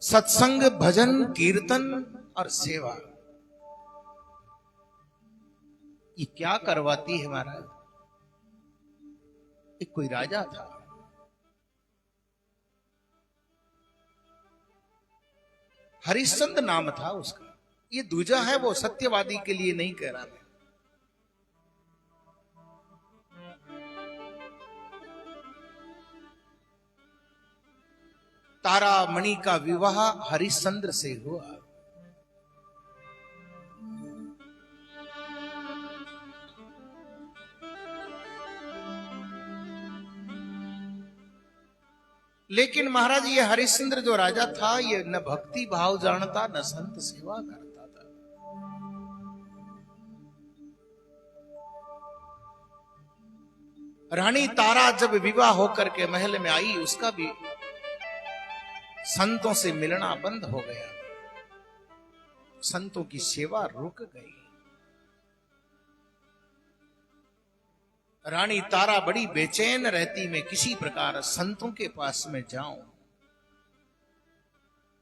सत्संग, भजन, कीर्तन और सेवा, ये क्या करवाती है महाराज। एक कोई राजा था, हरिश्चंद्र नाम था उसका। ये दूजा है, वो सत्यवादी के लिए नहीं कह रहा मैं। तारा मणि का विवाह हरिश्चंद्र से हुआ। लेकिन महाराज ये हरिश्चंद्र जो राजा था, ये न भक्ति भाव जानता न संत सेवा करता था। रानी तारा जब विवाह होकर के महल में आई, उसका भी संतों से मिलना बंद हो गया, संतों की सेवा रुक गई। रानी तारा बड़ी बेचैन रहती, मैं किसी प्रकार संतों के पास में जाऊं,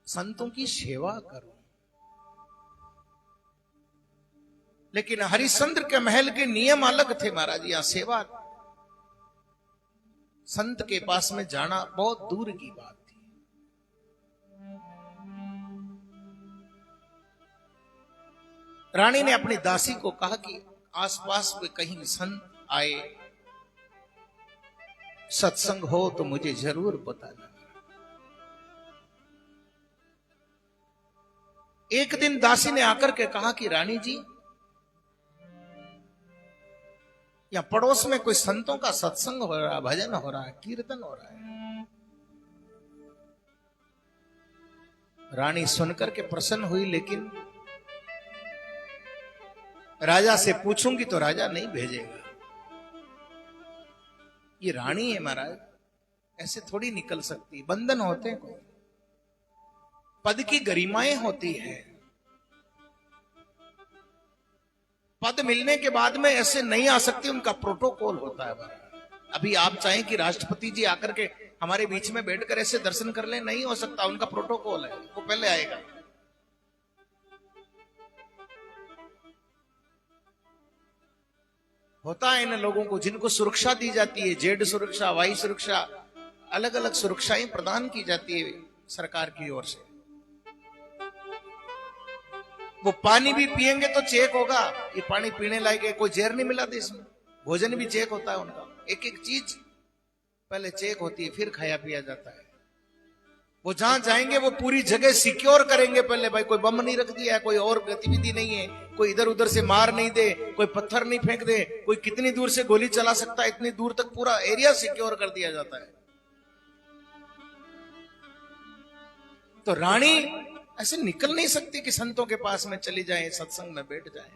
संतों की सेवा करूं। लेकिन हरिश्चंद्र के महल के नियम अलग थे महाराज। यहां सेवा, संत के पास में जाना बहुत दूर की बात थी। रानी ने अपनी दासी को कहा कि आसपास में कहीं संत आए, सत्संग हो तो मुझे जरूर बताना। एक दिन दासी ने आकर के कहा कि रानी जी, या पड़ोस में कोई संतों का सत्संग हो रहा है, भजन हो रहा है, कीर्तन हो रहा है। रानी सुनकर के प्रसन्न हुई, लेकिन राजा से पूछूंगी तो राजा नहीं भेजेगा। ये रानी है महाराज, ऐसे थोड़ी निकल सकती। बंधन होते हैं, कोई पद की गरिमाएं होती है। पद मिलने के बाद में ऐसे नहीं आ सकती, उनका प्रोटोकॉल होता है महाराज। अभी आप चाहें कि राष्ट्रपति जी आकर के हमारे बीच में बैठकर ऐसे दर्शन कर ले, नहीं हो सकता, उनका प्रोटोकॉल है, वो पहले आएगा। होता है इन लोगों को जिनको सुरक्षा दी जाती है, जेड सुरक्षा, वाई सुरक्षा, अलग अलग सुरक्षाएं प्रदान की जाती है सरकार की ओर से। वो पानी भी पिएंगे तो चेक होगा, ये पानी पीने लायक है, कोई जहर नहीं मिला था इसमें। भोजन भी चेक होता है उनका, एक एक चीज पहले चेक होती है, फिर खाया पिया जाता है। वो जहां जाएंगे वो पूरी जगह सिक्योर करेंगे पहले, भाई कोई बम नहीं रख दिया है, कोई और गतिविधि नहीं है, कोई इधर उधर से मार नहीं दे, कोई पत्थर नहीं फेंक दे, कोई कितनी दूर से गोली चला सकता है, इतनी दूर तक पूरा एरिया सिक्योर कर दिया जाता है। तो रानी ऐसे निकल नहीं सकती कि संतों के पास में चली जाए, सत्संग में बैठ जाए।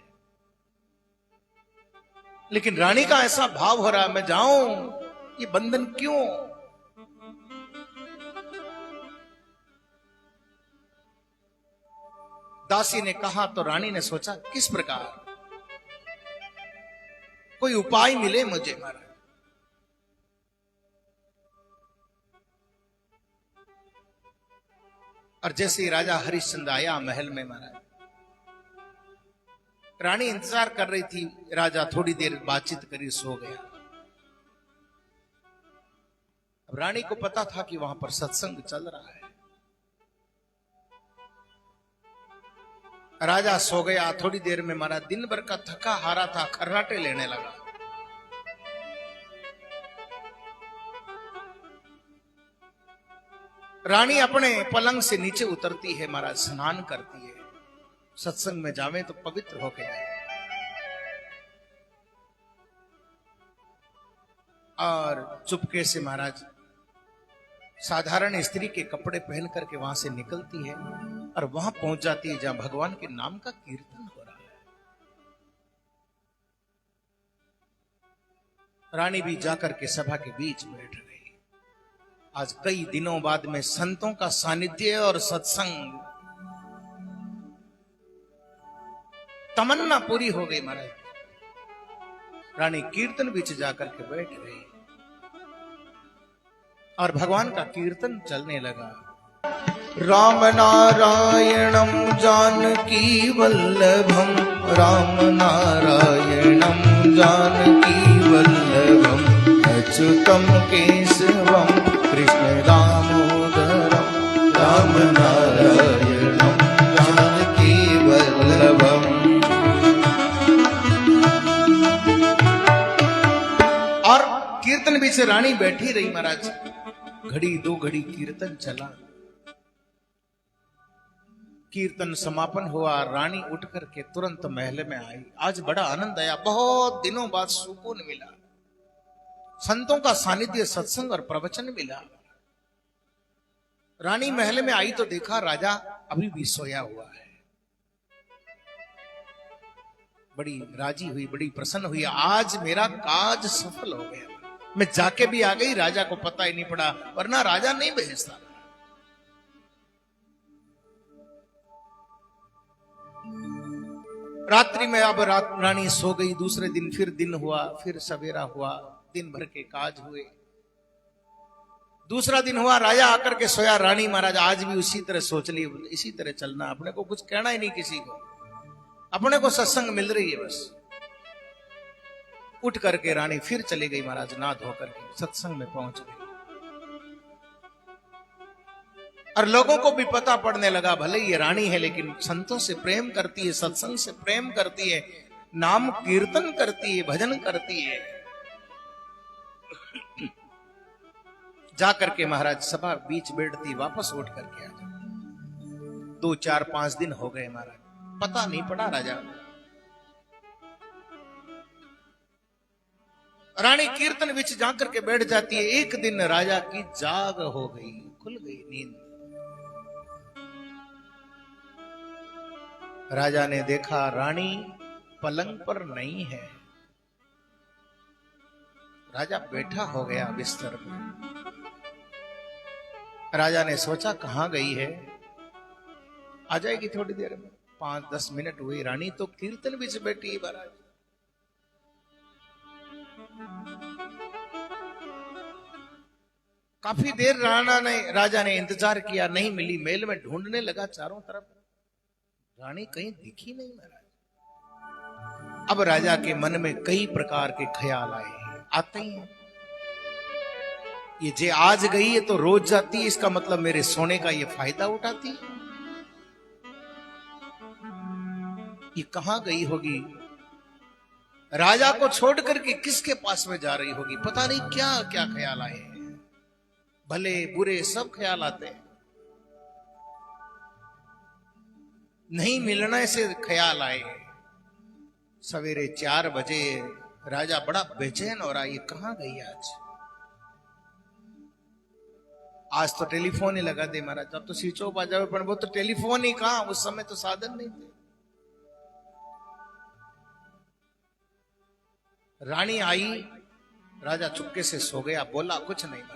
लेकिन रानी का ऐसा भाव हो रहा, मैं जाऊं, ये बंधन क्यों? दासी ने कहा तो रानी ने सोचा किस प्रकार कोई उपाय मिले मुझे महाराज। और जैसे ही राजा हरिश्चंद्र आया महल में महाराज, रानी इंतजार कर रही थी। राजा थोड़ी देर बातचीत करी, सो गया। अब रानी को पता था कि वहां पर सत्संग चल रहा है। राजा सो गया। थोड़ी देर में महाराज दिन भर का थका हारा था, खर्राटे लेने लगा। रानी अपने पलंग से नीचे उतरती है महाराज, स्नान करती है। सत्संग में जावे तो पवित्र होके जाए। और चुपके से महाराज साधारण स्त्री के कपड़े पहन करके वहां से निकलती है और वहां पहुंच जाती है जहां भगवान के नाम का कीर्तन हो रहा है। रानी भी जाकर के सभा के बीच बैठ गई। आज कई दिनों बाद में संतों का सानिध्य और सत्संग, तमन्ना पूरी हो गई महाराज। रानी कीर्तन बीच जाकर के बैठ गई और भगवान का कीर्तन चलने लगा। राम नारायणं जानकी वल्लभं, राम नारायणं जानकी वल्लभं, अच्युतं केशवं कृष्ण दामोदरं, राम नारायणं जानकी वल्लभं। और कीर्तन बीच रानी बैठी रही महाराज, घड़ी दो घड़ी कीर्तन चला। कीर्तन समापन हुआ, रानी उठ करके तुरंत महल में आई। आज बड़ा आनंद आया, बहुत दिनों बाद सुकून मिला, संतों का सानिध्य, सत्संग और प्रवचन मिला। रानी महल में आई तो देखा राजा अभी भी सोया हुआ है। बड़ी राजी हुई, बड़ी प्रसन्न हुई, आज मेरा काज सफल हो गया। मैं जाके भी आ गई, राजा को पता ही नहीं पड़ा, वरना राजा नहीं भेजता। रात्रि में अब रानी सो गई। दूसरे दिन फिर दिन हुआ, फिर सवेरा हुआ, दिन भर के काज हुए। दूसरा दिन हुआ, राजा आकर के सोया। रानी महाराज आज भी उसी तरह सोच ली, इसी तरह चलना, अपने को कुछ कहना ही नहीं किसी को, अपने को सत्संग मिल रही है बस। उठ करके रानी फिर चली गई महाराज, नहा धो करके सत्संग में पहुंच गई। और लोगों को भी पता पड़ने लगा, भले ये रानी है लेकिन संतों से प्रेम करती है, सत्संग से प्रेम करती है, नाम कीर्तन करती है, भजन करती है। जाकर के महाराज सभा बीच बैठती, वापस उठ करके आ जाती। 2 4 5 दिन हो गए महाराज, पता नहीं पड़ा राजा। रानी कीर्तन विच जाकर के बैठ जाती है। एक दिन राजा की जाग हो गई, खुल गई नींद। राजा ने देखा रानी पलंग पर नहीं है। राजा बैठा हो गया बिस्तर पर। राजा ने सोचा कहां गई है, आ जाएगी थोड़ी देर में। 5-10 मिनट हुई, रानी तो कीर्तन बीच बैठी है महाराज। काफी देर राजा ने इंतजार किया, नहीं मिली। मेल में ढूंढने लगा चारों तरफ, रानी कहीं दिखी नहीं महाराज। अब राजा के मन में कई प्रकार के ख्याल आते ही हैं। ये जे आज गई है तो रोज जाती है, इसका मतलब मेरे सोने का ये फायदा उठाती है। ये कहां गई होगी, राजा को छोड़ करके किसके पास में जा रही होगी, पता नहीं क्या क्या ख्याल आए हैं। भले बुरे सब ख्याल आते हैं। नहीं मिलने से ख्याल आए। सवेरे 4 बजे राजा बड़ा बेचैन हो रहा, ये कहां गई आज तो टेलीफोन ही लगा दे महाराज। अब तो स्विच ऑफ आ जावे, पर वो तो टेलीफोन ही कहां, उस समय तो साधन नहीं थे। रानी आई, राजा चुपके से सो गया, बोला कुछ नहीं महाराज।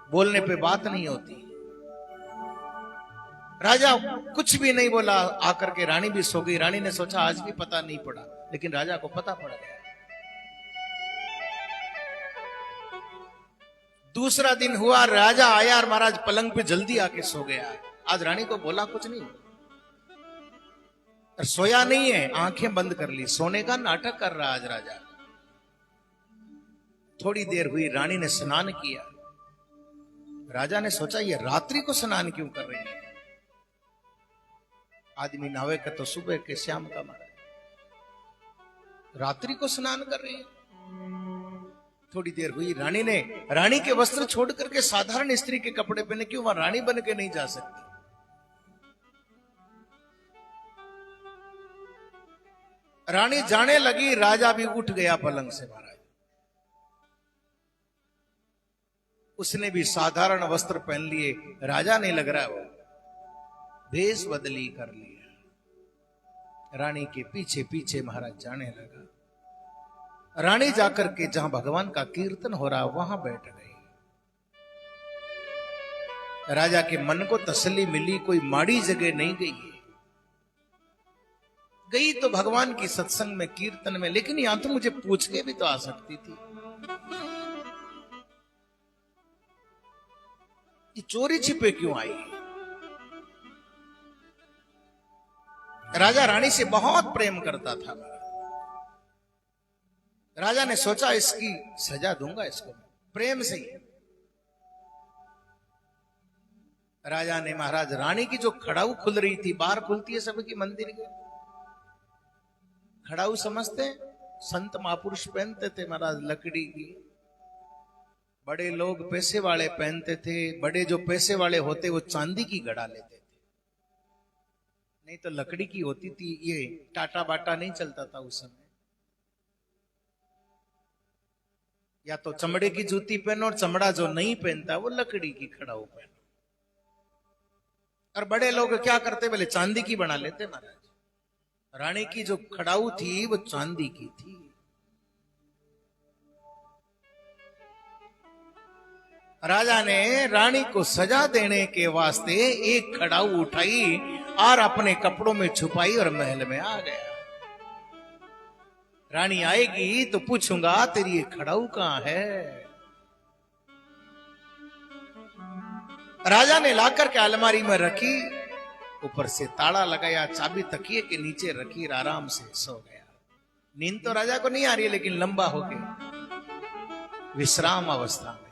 बोलने पे बात नहीं होती। राजा कुछ भी नहीं बोला, आकर के रानी भी सो गई। रानी ने सोचा आज भी पता नहीं पड़ा, लेकिन राजा को पता पड़ गया। दूसरा दिन हुआ, राजा आया और महाराज पलंग पे जल्दी आके सो गया। आज रानी को बोला कुछ नहीं, और सोया नहीं है, आंखें बंद कर ली, सोने का नाटक कर रहा आज राजा। थोड़ी देर हुई, रानी ने स्नान किया। राजा ने सोचा ये रात्रि को स्नान क्यों कर रही है, आदमी नहावे का तो सुबह के शाम का, महाराज रात्रि को स्नान कर रही है। थोड़ी देर हुई, रानी के वस्त्र छोड़ करके साधारण स्त्री के कपड़े पहने, क्यों वहां रानी बन के नहीं जा सकती। रानी जाने लगी, राजा भी उठ गया पलंग से महाराज। उसने भी साधारण वस्त्र पहन लिए। राजा नहीं लग रहा, वो भेष बदली कर लिया। रानी के पीछे पीछे महाराज जाने लगा। रानी जाकर के जहां भगवान का कीर्तन हो रहा वहां बैठ गई। राजा के मन को तसल्ली मिली, कोई माड़ी जगह नहीं गई है। गई तो भगवान की सत्संग में, कीर्तन में, लेकिन यहां तो मुझे पूछ के भी तो आ सकती थी। ये चोरी छिपे क्यों आई? राजा रानी से बहुत प्रेम करता था। राजा ने सोचा इसकी सजा दूंगा इसको प्रेम से ही। राजा ने महाराज रानी की जो खड़ाऊ खुल रही थी, बाहर खुलती है सबकी मंदिर के, खड़ाऊ समझते हैं, संत महापुरुष पहनते थे महाराज लकड़ी की, बड़े लोग पैसे वाले पहनते थे, बड़े जो पैसे वाले होते वो चांदी की गड़ा लेते थे, नहीं तो लकड़ी की होती थी। ये टाटा बाटा नहीं चलता था उस समय। या तो चमड़े की जूती पहनो, और चमड़ा जो नहीं पहनता वो लकड़ी की खड़ाऊ पहनो। और बड़े लोग क्या करते, बोले चांदी की बना लेते महाराज। रानी की जो खड़ाऊ थी वो चांदी की थी। राजा ने रानी को सजा देने के वास्ते एक खड़ाऊ उठाई और अपने कपड़ों में छुपाई और महल में आ गया। रानी आएगी तो पूछूंगा तेरी ये खड़ाऊ कहां है। राजा ने लाकर के अलमारी में रखी, ऊपर से ताला लगाया, चाबी तकिए के नीचे रखी, आराम से सो गया। नींद तो राजा को नहीं आ रही है, लेकिन लंबा हो गया, विश्राम अवस्था में।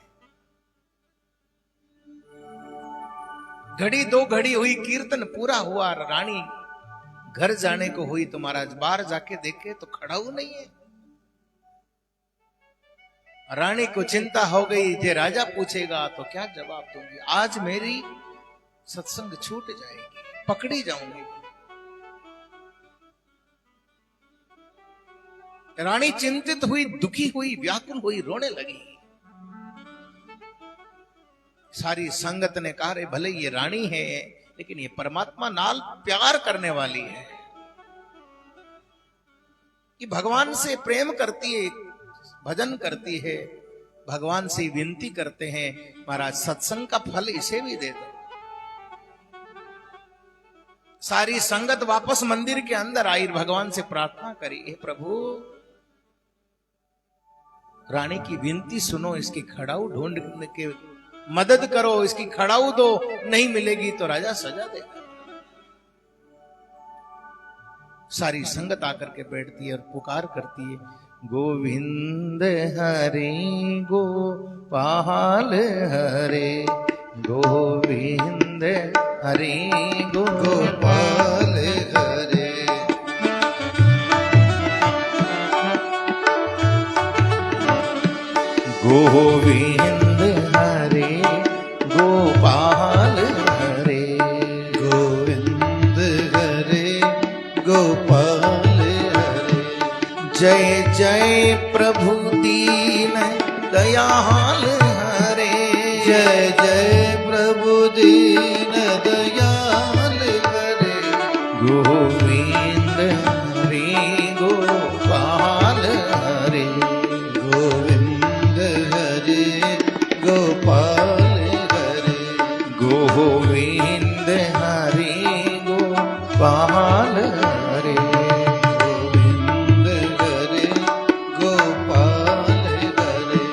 घड़ी दो घड़ी हुई, कीर्तन पूरा हुआ, रानी घर जाने को हुई तो महाराज बाहर जाके देखे तो खड़ाऊ नहीं है। रानी को चिंता हो गई, जे राजा पूछेगा तो क्या जवाब दूंगी, आज मेरी सत्संग छूट जाएगी, पकड़ी जाऊंगी। रानी चिंतित हुई, दुखी हुई, व्याकुल हुई, रोने लगी। सारी संगत ने कहा रे भले ये रानी है, लेकिन ये परमात्मा नाल प्यार करने वाली है, कि भगवान से प्रेम करती है, भजन करती है, भगवान से विनती करते हैं, महाराज सत्संग का फल इसे भी दे दो। सारी संगत वापस मंदिर के अंदर आई, भगवान से प्रार्थना करी, हे प्रभु रानी की विनती सुनो, इसकी खड़ाऊ ढूंढने के मदद करो, इसकी खड़ाऊ दो, नहीं मिलेगी तो राजा सजा देगा। सारी संगत आकर के बैठती है और पुकार करती है, गोविंद हरे गोपाल हरे, गोविंद हरे गोपाल हरे, गोविंद हरे गोपाल हरे, गोविंद हरे गोपाल हरे। जय जय प्रभु दीन दयाल हरे, जय जय प्रभु दीन दयाल हरे, गोविंद हरे गोपाल हरे, गोविंद हरे गोपाल हरे, गोविंद हरे गोपाल हरे, गोविंद हरे गोपाल हरे।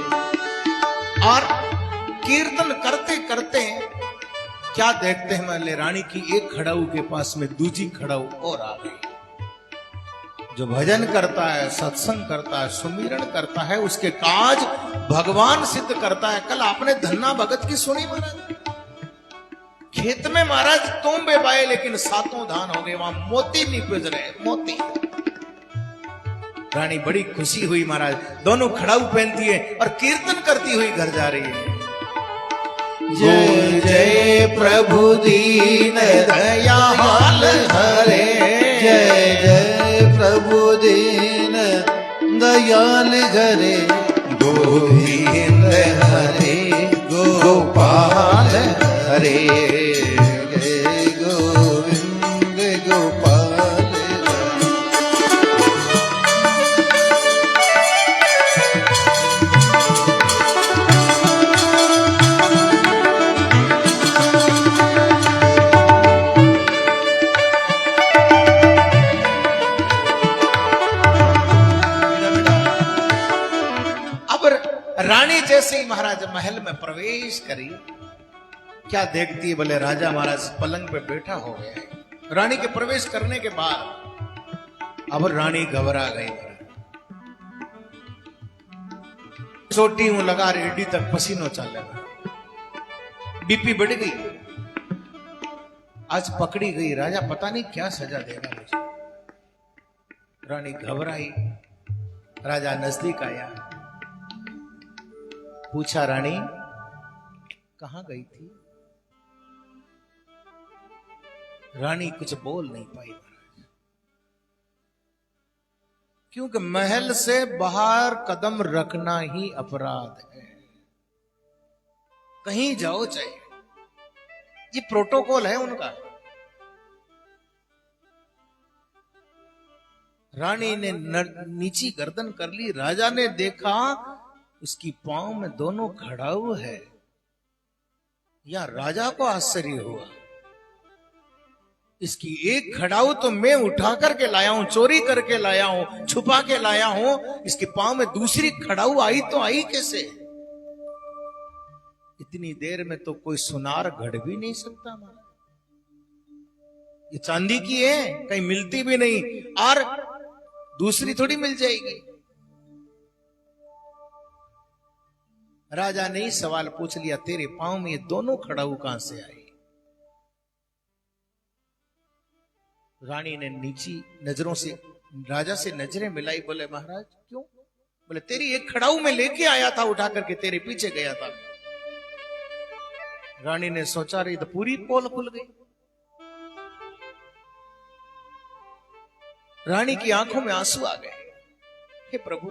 और कीर्तन करते करते क्या देखते हैं, मैले रानी की एक खड़ाऊ के पास में दूसरी खड़ाऊ और आ गई। जो भजन करता है, सत्संग करता है, सुमिरन करता है, उसके काज भगवान सिद्ध करता है। कल आपने धन्ना भगत की सुनी महाराज, खेत में महाराज तोंबे बाए लेकिन सातों धान हो गए, वहां मोती नहीं पिज रहे, मोती। रानी बड़ी खुशी हुई महाराज, दोनों खड़ाऊ पहनती है और कीर्तन करती हुई घर जा रही है। जय जय प्रभु दीन दयाल हरे, जय जय प्रभु दीन दयाल हरे, गोविंद हरे गोपाल हरे, जय गोविंद गोपाल हरे। अब रानी जैसे ही महाराज महल में प्रवेश करी, क्या देखती है? बोले राजा महाराज पलंग पे बैठा हो गया है। रानी के प्रवेश करने के बाद अब रानी घबरा गई। चोटी हूं लगा रेडी तक पसीनो चल लगा, बीपी बढ़ गई। आज पकड़ी गई, राजा पता नहीं क्या सजा देगा मुझे। रानी घबराई। राजा नजदीक आया, पूछा रानी कहां गई थी? रानी कुछ बोल नहीं पाई महाराज, क्योंकि महल से बाहर कदम रखना ही अपराध है। कहीं जाओ चाहे, ये प्रोटोकॉल है उनका। रानी ने नीची गर्दन कर ली। राजा ने देखा उसकी पांव में दोनों खड़ाऊ है। या राजा को आश्चर्य हुआ, इसकी एक खड़ाऊ तो मैं उठा करके लाया हूं, चोरी करके लाया हूं, छुपा के लाया हूं, इसके पांव में दूसरी खड़ाऊ आई तो आई कैसे? इतनी देर में तो कोई सुनार घड़ भी नहीं सकता। ये चांदी की है, कहीं मिलती भी नहीं, और दूसरी थोड़ी मिल जाएगी। राजा ने ही सवाल पूछ लिया, तेरे पांव में ये दोनों खड़ाऊ कहां से आई? रानी ने नीची नजरों से राजा से नजरें मिलाई। बोले महाराज क्यों? बोले तेरी एक खड़ाऊ में लेके आया था, उठा करके तेरे पीछे गया था। रानी ने सोचा रही तो पूरी पोल खुल गई। रानी की आंखों में आंसू आ गए। हे प्रभु,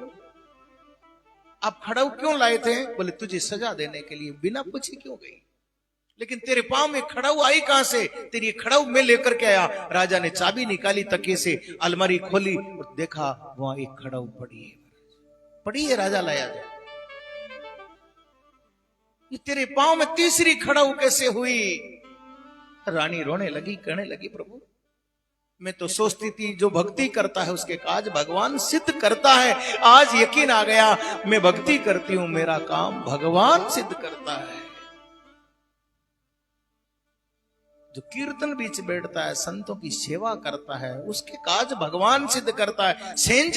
आप खड़ाऊ क्यों लाए थे? बोले तुझे सजा देने के लिए, बिना पूछे क्यों गई? लेकिन तेरे पांव में खड़ाऊ आई कहां से? तेरी खड़ाऊ में लेकर के आया। राजा ने चाबी निकाली तकिए से, अलमारी खोली और देखा वहां एक खड़ाऊ पड़ी है। राजा लाया जाए, ये तेरे पांव में तीसरी खड़ाऊ कैसे हुई? रानी रोने लगी, कहने लगी प्रभु मैं तो सोचती थी जो भक्ति करता है उसके काज भगवान सिद्ध करता है। आज यकीन आ गया, मैं भक्ति करती हूं, मेरा काम भगवान सिद्ध करता है। जो कीर्तन बीच बैठता है, संतों की सेवा करता है, उसके काज भगवान सिद्ध करता है। सेन